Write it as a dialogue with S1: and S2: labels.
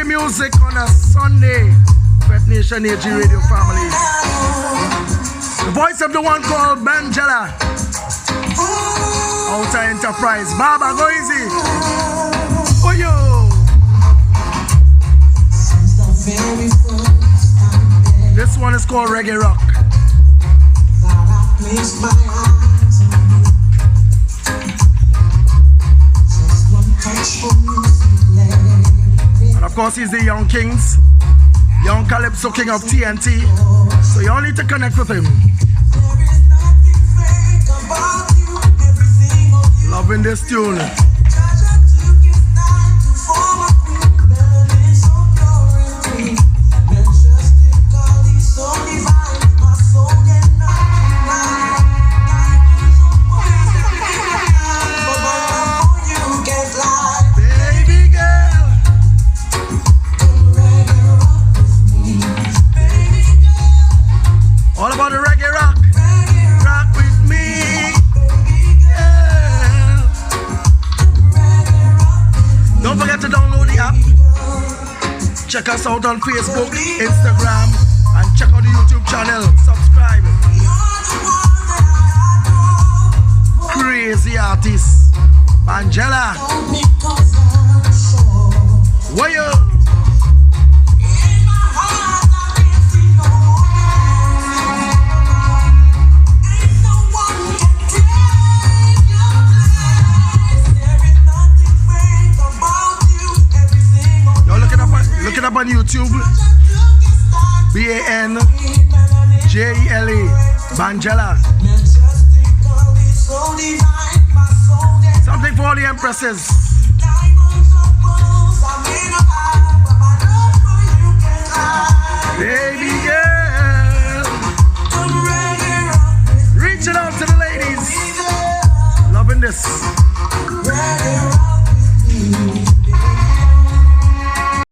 S1: reggae music on a Sunday. Fnhd Radio family. The voice of the one called Nanjela. Outer Enterprise. Baba, go easy. Oh, yo. This one is called Reggae Rock. And of course, he's the Young Kings. Young Calypso King of TNT. So you all need to connect with him. Loving this tune. All about the reggae rock. Rock with me. Yeah. Don't forget to download the app. Check us out on Facebook, Instagram, and check out the YouTube channel. Subscribe. Crazy artist. Nanjela. Where you? Look it up on YouTube. Banjela. Nanjela. Something for all the empresses. Baby girl. Reaching out to the ladies. Loving this.